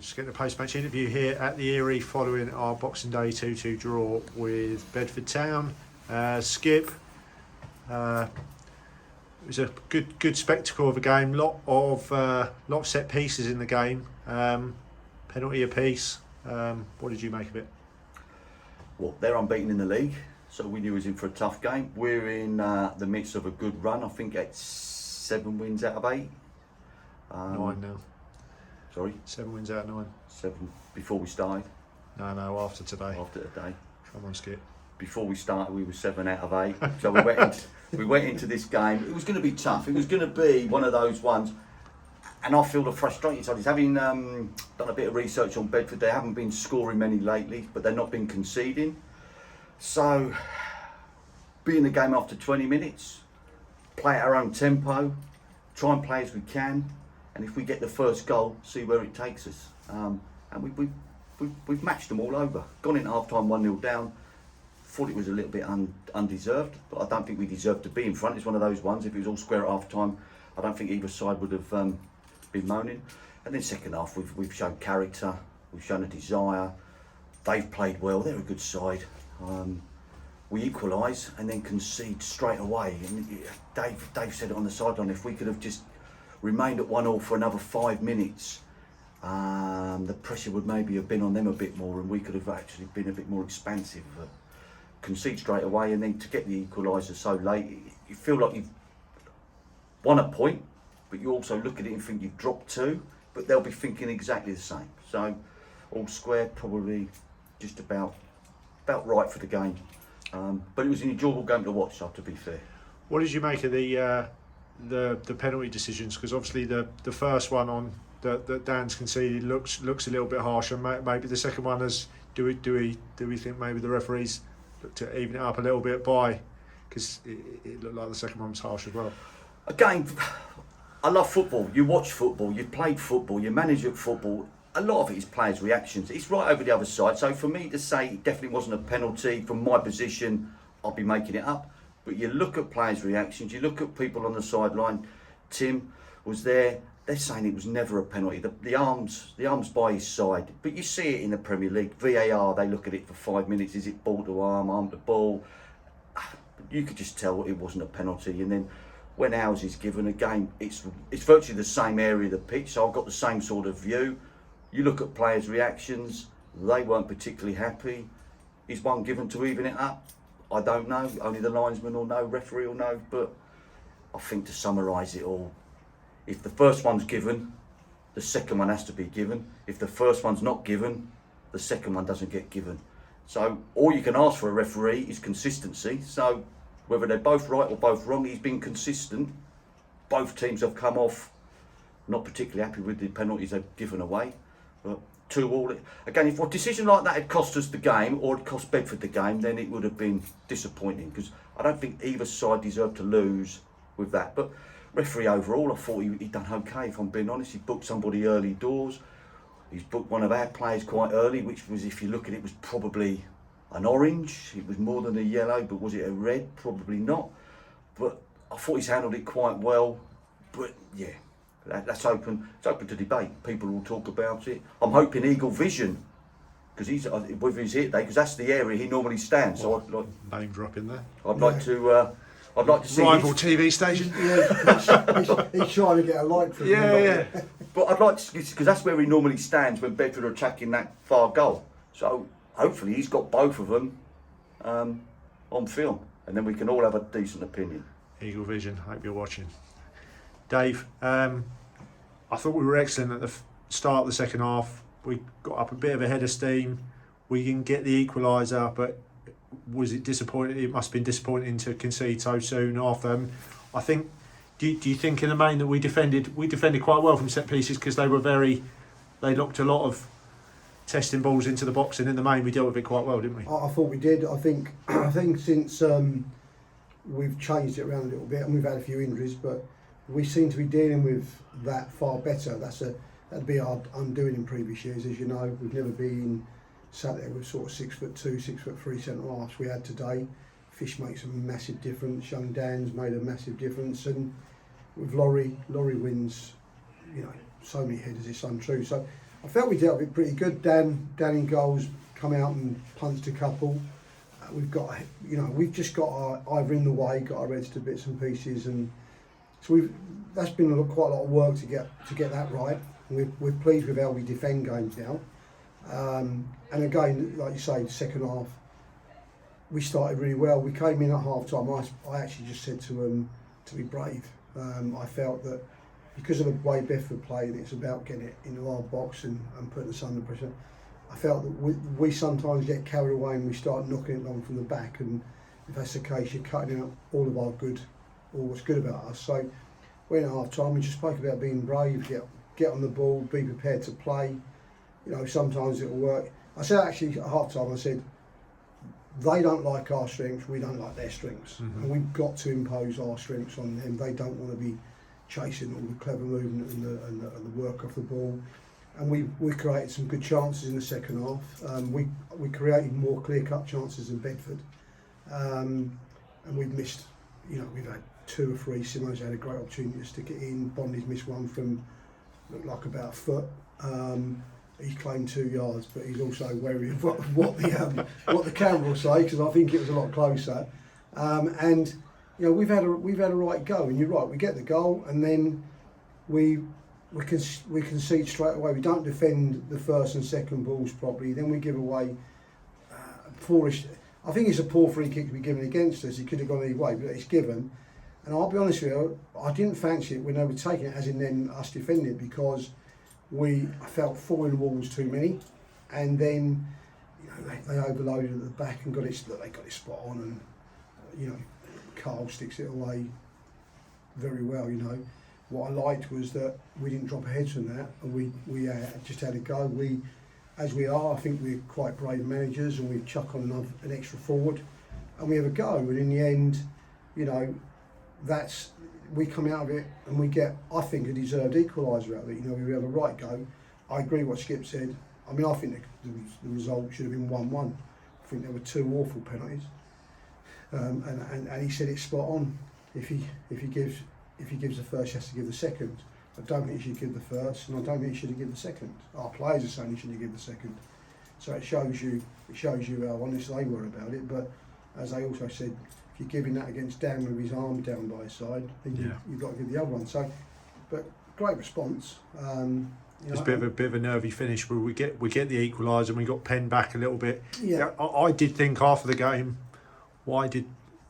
Just getting a post-match interview here at the Eyrie following our Boxing Day 2-2 draw with Bedford Town. Skip, it was a good spectacle of a game. Lot of set pieces in the game. Penalty apiece. What did you make of it? Well, they're unbeaten in the league, so we knew he was in for a tough game. We're in the midst of a good run. I think it's 7 wins out of 8. 9 now. Sorry? 7 wins out of 9. 7 before we started. No, after today. After today. Come on, Skip. Before we started, we were 7 out of 8. So we went into this game. It was going to be tough. It was going to be one of those ones. And I feel the frustrating side is having done a bit of research on Bedford. They haven't been scoring many lately, but they've not been conceding. So, be in the game after 20 minutes, play at our own tempo, try and play as we can, and if we get the first goal, see where it takes us. And we've matched them all over. Gone in half time 1-0 down. Thought it was a little bit undeserved, but I don't think we deserved to be in front. It's one of those ones. If it was all square at half time, I don't think either side would have been moaning. And then second half, we've shown character, we've shown a desire. They've played well. They're a good side. We equalise and then concede straight away. And Dave said it on the sideline. If we could have just remained at 1-1 for another 5 minutes, the pressure would maybe have been on them a bit more, and we could have actually been a bit more expansive. Concede straight away, and then to get the equaliser so late, you feel like you've won a point, but you also look at it and think you've dropped 2, but they'll be thinking exactly the same. So all square, probably just about right for the game. But it was an enjoyable game to watch, so to be fair. What did you make of the penalty decisions? Because obviously the first one on that Dan's conceded looks a little bit harsh, and maybe the second one is do we think maybe the referees looked to even it up a little bit by, because it looked like the second one was harsh as well. Again, I love football. You watch football, you've played football, you manage at football. A lot of it is players' reactions. It's right over the other side. So for me to say it definitely wasn't a penalty, from my position, I'll be making it up. But you look at players' reactions, you look at people on the sideline. Tim was there. They're saying it was never a penalty. The arms by his side. But you see it in the Premier League. VAR, they look at it for 5 minutes. Is it ball to arm to ball? You could just tell it wasn't a penalty. And then when ours is given, again, it's virtually the same area of the pitch. So I've got the same sort of view. You look at players' reactions, they weren't particularly happy. Is one given to even it up? I don't know. Only the linesman will know, referee will know. But I think to summarise it all, if the first one's given, the second one has to be given. If the first one's not given, the second one doesn't get given. So all you can ask for a referee is consistency. So whether they're both right or both wrong, he's been consistent. Both teams have come off not particularly happy with the penalties they've given away. But 2-2. Again, if a decision like that had cost us the game, or had cost Bedford the game, then it would have been disappointing, because I don't think either side deserved to lose with that. But referee overall, I thought he'd done okay, if I'm being honest. He booked somebody early doors. He's booked one of our players quite early, which was, if you look at it, was probably an orange. It was more than a yellow, but was it a red? Probably not. But I thought he's handled it quite well. But yeah, that's open. It's open to debate. People will talk about it. I'm hoping Eagle Vision, because he's whether he's here today, because that's the area he normally stands. So I'd like name drop in there. I'd like to see rival TV station. Yeah, he's trying to get a like from Yeah. But I'd like to, because that's where he normally stands when Bedford are attacking that far goal. So hopefully he's got both of them on film, and then we can all have a decent opinion. Eagle Vision, hope you're watching. Dave, I thought we were excellent at the start of the second half. We got up a bit of a head of steam. We didn't get the equaliser, but was it disappointing? It must have been disappointing to concede so soon after. I think. Do you think in the main that we defended quite well from set pieces, because they looked a lot of testing balls into the box, and in the main we dealt with it quite well, didn't we? I thought we did. I think since we've changed it around a little bit, and we've had a few injuries, but we seem to be dealing with that far better. That'd be our undoing in previous years, as you know. We've never been sat there with sort of 6'2", 6'3" centre halves. We had today. Fish makes a massive difference. Young Dan's made a massive difference, and with Laurie wins, so many headers. It's untrue. So I felt we dealt with it pretty good. Dan in goals, come out and punched a couple. We've got, we've just got our either in the way, got our heads to bits and pieces, and so that's been quite a lot of work to get that right. We're pleased with how we defend games now. And again, like you say, second half, we started really well. We came in at half time. I actually just said to them to be brave. I felt that because of the way Bedford played, and it's about getting it into our box and putting us under pressure. I felt that we sometimes get carried away and we start knocking it long from the back, and if that's the case, you're cutting out all what's good about us. So when at half time, we just spoke about being brave, get on the ball, be prepared to play. Sometimes it'll work. I said actually at half time, I said, they don't like our strengths, we don't like their strengths. And we've got to impose our strengths on them. They don't want to be chasing all the clever movement and the work off the ball. And we created some good chances in the second half. We created more clear-cut chances than Bedford. And we've missed, we've had 2 or 3. Simo's had a great opportunity to stick it in. Bondi's missed one from, looked like about a foot. He claimed 2 yards, but he's also wary of what the camera will say, because I think it was a lot closer. We've had a right go, and you're right. We get the goal, and then we concede straight away. We don't defend the first and second balls properly. Then we give away poorish. I think it's a poor free kick to be given against us. It could have gone either way, but it's given. And I'll be honest with you, I didn't fancy it when they were taking it, as in then us defending it, because I felt falling walls too many, and then they overloaded at the back and got it. They got it spot on, and Carl sticks it away very well. What I liked was that we didn't drop our heads from that, and we just had a go. As we are, I think we're quite brave managers, and we chuck on an extra forward, and we have a go. And in the end, we come out of it and we get, I think, a deserved equaliser out of it. We have a right go. I agree with what Skip said. I think the result should have been 1-1. I think there were 2 awful penalties, and he said it's spot on. If he gives the first, he has to give the second. I don't think he should give the first, and I don't think he should have given the second. Our players are saying he shouldn't have given the second. So it shows you how honest they were about it. But as they also said, if you're giving that against Dan with his arm down by his side, then you've got to give the other one. So, but great response. It's a bit of a nervy finish, where we get the equaliser and we got penned back a little bit. Yeah. I did think after the game,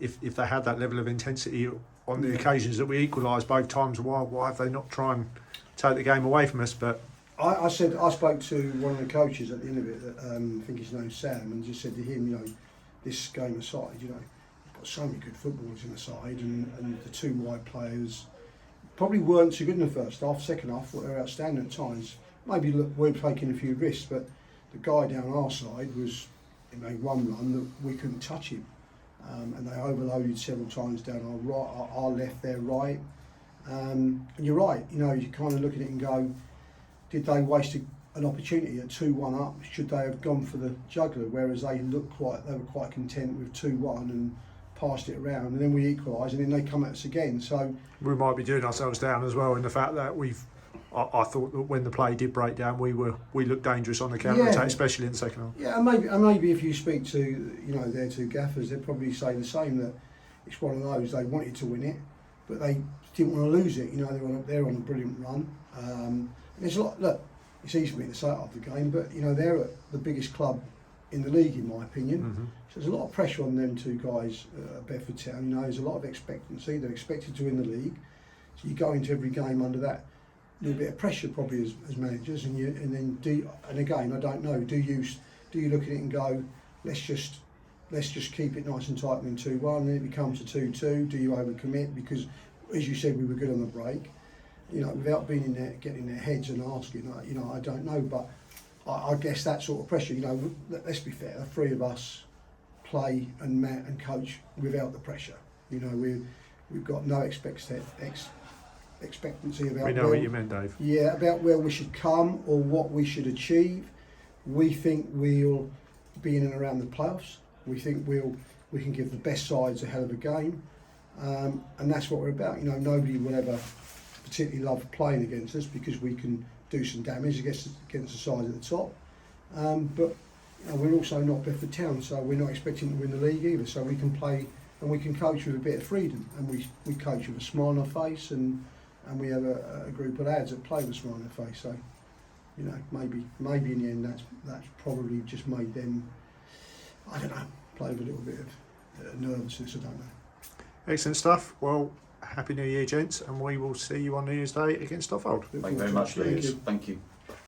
if they had that level of intensity on the occasions that we equalised both times, why have they not tried and take the game away from us? But I spoke to one of the coaches at the end of it, that I think his name's Sam, and just said to him, this game aside, you've got so many good footballers in the side, and the 2 wide players probably weren't so good in the first half. Second half, they were outstanding at times. Maybe we're taking a few risks, but the guy down our side he made one run that we couldn't touch him, and they overloaded several times down our left, their right. And you're right, you kind of look at it and go, did they waste an opportunity at 2-1 up? Should they have gone for the juggler? Whereas they were quite content with 2-1 and passed it around, and then we equalised, and then they come at us again. So we might be doing ourselves down as well in the fact that I thought that when the play did break down, we looked dangerous on the counter attack, especially in the second half. Yeah, and maybe if you speak to their 2 gaffers, they'd probably say the same, that it's one of those, they wanted to win it, but they didn't want to lose it. They're on a brilliant run. There's a lot. Look, it's easy for me to say it after the game, but they're at the biggest club in the league, in my opinion. So there's a lot of pressure on them 2 guys at Bedford Town. There's a lot of expectancy. They're expected to win the league, so you go into every game under that little bit of pressure, probably as managers. And again, I don't know. Do you look at it and go, let's just keep it nice and tight and 2-1, and then it becomes a 2-2? Do you overcommit? Because as you said, we were good on the break. Without being in there, getting in their heads and asking, I don't know, but I guess that sort of pressure. Let's be fair. The 3 of us play and coach without the pressure. We've got no expectancy about. We know what you meant, Dave. Yeah, about where we should come or what we should achieve. We think we'll be in and around the playoffs. We think we can give the best sides a hell of a game, and that's what we're about. Nobody will ever particularly love playing against us, because we can do some damage against the side at the top. But we're also not Bedford Town, so we're not expecting to win the league either. So we can play and we can coach with a bit of freedom, and we coach with a smile on our face, and we have a group of lads that play with a smile on their face. So, you know, maybe in the end that's probably just made them, I don't know, play with a little bit of nervousness. I don't know. Excellent stuff. Well, happy New Year, gents, and we will see you on New Year's Day against Stoffhold. Thank you very much, Thank Lee. you. Thank you.